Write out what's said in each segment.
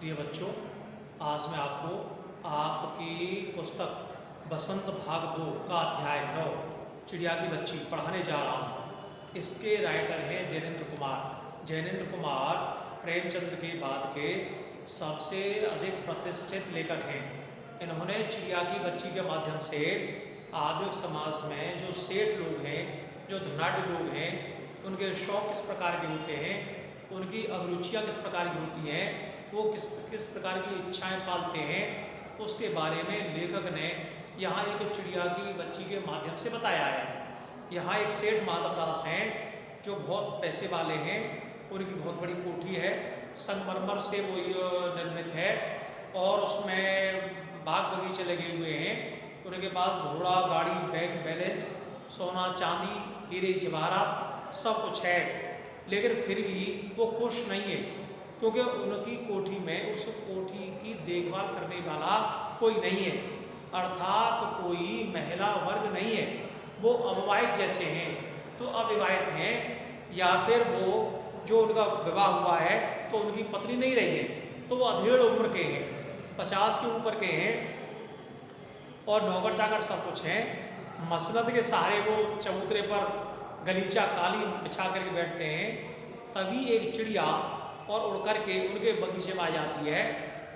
प्रिय बच्चों, आज मैं आपको आपकी पुस्तक बसंत भाग 2 का अध्याय 9 चिड़िया की बच्ची पढ़ाने जा रहा हूँ। इसके राइटर हैं जैनेन्द्र कुमार। जैनेन्द्र कुमार प्रेमचंद के बाद के सबसे अधिक प्रतिष्ठित लेखक हैं। इन्होंने चिड़िया की बच्ची के माध्यम से आधुनिक समाज में जो सेठ लोग हैं, जो धनाढ़ लोग हैं, उनके शौक किस प्रकार के होते हैं, उनकी अभिरुचियाँ किस प्रकार की होती हैं, वो किस प्रकार की इच्छाएं पालते हैं, उसके बारे में लेखक ने यहाँ एक चिड़िया की बच्ची के माध्यम से बताया है। यहाँ एक सेठ माधव दास हैं जो बहुत पैसे वाले हैं। उनकी बहुत बड़ी कोठी है, संगमरमर से वो निर्मित है और उसमें बाग बगीचे लगे हुए हैं। उनके पास घोड़ा, गाड़ी, बैंक बैलेंस, सोना चांदी, हीरे जवाहरात सब कुछ है, लेकिन फिर भी वो खुश नहीं है, क्योंकि उनकी कोठी में उस कोठी की देखभाल करने वाला कोई नहीं है, अर्थात कोई महिला वर्ग नहीं है। वो अविवाहित जैसे हैं, तो अविवाहित हैं या फिर वो जो उनका विवाह हुआ है तो उनकी पत्नी नहीं रही है, तो वो अधेड़ उम्र के हैं, 50 के ऊपर के हैं और नौकर चाकर सब कुछ हैं। मसनद के सहारे वो चबूतरे पर गलीचा कालीन बिछा करके बैठते हैं। तभी एक चिड़िया और उड़ करके उनके बगीचे में आ जाती है।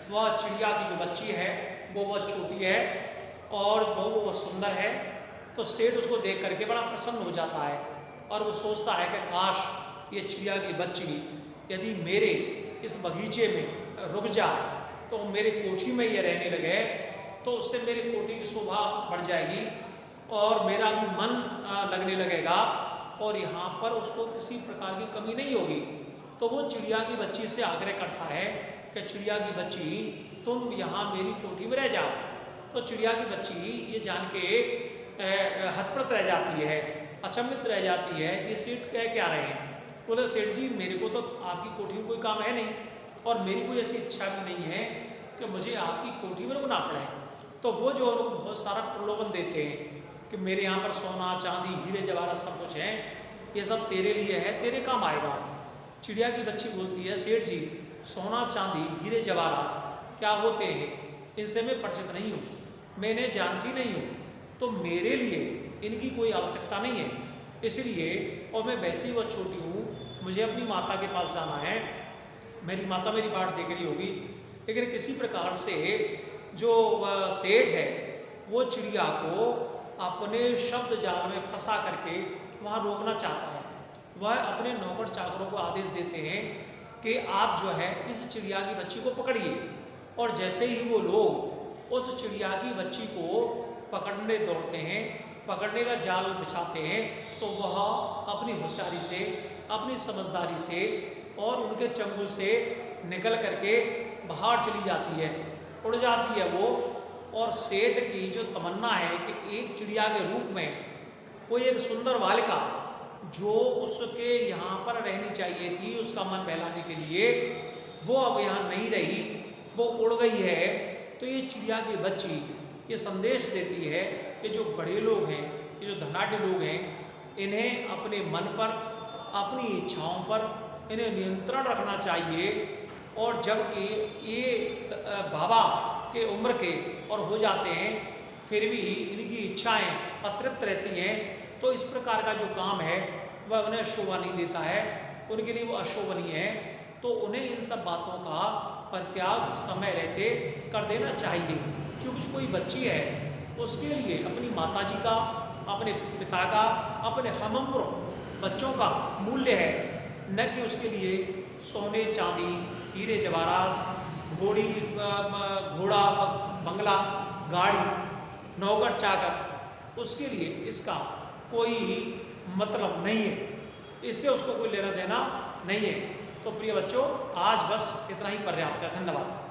वह चिड़िया की जो बच्ची है वो बहुत छोटी है और वो सुंदर है। तो सेठ उसको देख करके बड़ा प्रसन्न हो जाता है और वो सोचता है कि काश ये चिड़िया की बच्ची यदि मेरे इस बगीचे में रुक जाए, तो मेरे कोठी में ये रहने लगे, तो उससे मेरी कोठी की शोभा बढ़ जाएगी और मेरा भी मन लगने लगेगा और यहाँ पर उसको किसी प्रकार की कमी नहीं होगी। तो वो चिड़िया की बच्ची से आग्रह करता है कि चिड़िया की बच्ची, तुम यहाँ मेरी कोठी में रह जाओ। तो चिड़िया की बच्ची ये जान के हतप्रत रह जाती है, अचंभित रह जाती है कि सेठ कह क्या रहे हैं। बोले सेठ जी, मेरे को तो आपकी कोठी में कोई काम है नहीं और मेरी कोई ऐसी इच्छा भी नहीं है कि मुझे आपकी कोठी में रुकना पड़े। तो वो जो उनको बहुत सारा प्रलोभन देते हैं कि मेरे यहाँ पर सोना चांदी हीरे जवाहरात सब कुछ है, ये सब तेरे लिए है, तेरे काम आएगा। चिड़िया की बच्ची बोलती है, सेठ जी, सोना चांदी हीरे जवाहरात क्या होते हैं, इनसे मैं परिचित नहीं हूँ, मैं इन्हें जानती नहीं हूँ, तो मेरे लिए इनकी कोई आवश्यकता नहीं है। इसलिए और मैं वैसे ही बहुत छोटी हूँ, मुझे अपनी माता के पास जाना है, मेरी माता मेरी बाट देख रही होगी। लेकिन किसी प्रकार से जो सेठ है वो चिड़िया को अपने शब्द जाल में फंसा करके वहाँ रोकना चाहता है। वह अपने नौकर चाकरों को आदेश देते हैं कि आप जो है इस चिड़िया की बच्ची को पकड़िए, और जैसे ही वो लोग उस चिड़िया की बच्ची को पकड़ने दौड़ते हैं, पकड़ने का जाल बिछाते हैं, तो वह अपनी होशियारी से, अपनी समझदारी से और उनके चंगुल से निकल करके बाहर चली जाती है, उड़ जाती है वो। और सेठ की जो तमन्ना है कि एक चिड़िया के रूप में कोई एक सुंदर बालिका जो उसके यहाँ पर रहनी चाहिए थी, उसका मन बहलाने के लिए, वो अब यहाँ नहीं रही, वो उड़ गई है। तो ये चिड़िया की बच्ची ये संदेश देती है कि जो बड़े लोग हैं, ये जो धनाढ़ लोग हैं, इन्हें अपने मन पर, अपनी इच्छाओं पर इन्हें नियंत्रण रखना चाहिए। और जबकि ये बाबा के उम्र के और हो जाते हैं, फिर भी इनकी इच्छाएं अतृप्त रहती हैं, तो इस प्रकार का जो काम है वह उन्हें शोभा नहीं देता है, उनके लिए वो अशोभनीय है। तो उन्हें इन सब बातों का परित्याग समय रहते कर देना चाहिए। क्योंकि कोई बच्ची है उसके लिए अपनी माताजी का, अपने पिता का, अपने हमउम्र बच्चों का मूल्य है, न कि उसके लिए सोने चांदी हीरे जवाहरात, घोड़ा, बंगला, गाड़ी, नौकर चाकर, उसके लिए इसका कोई मतलब नहीं है, इससे उसको कोई लेना देना नहीं है। तो प्रिय बच्चों, आज बस इतना ही पर्याप्त है। धन्यवाद।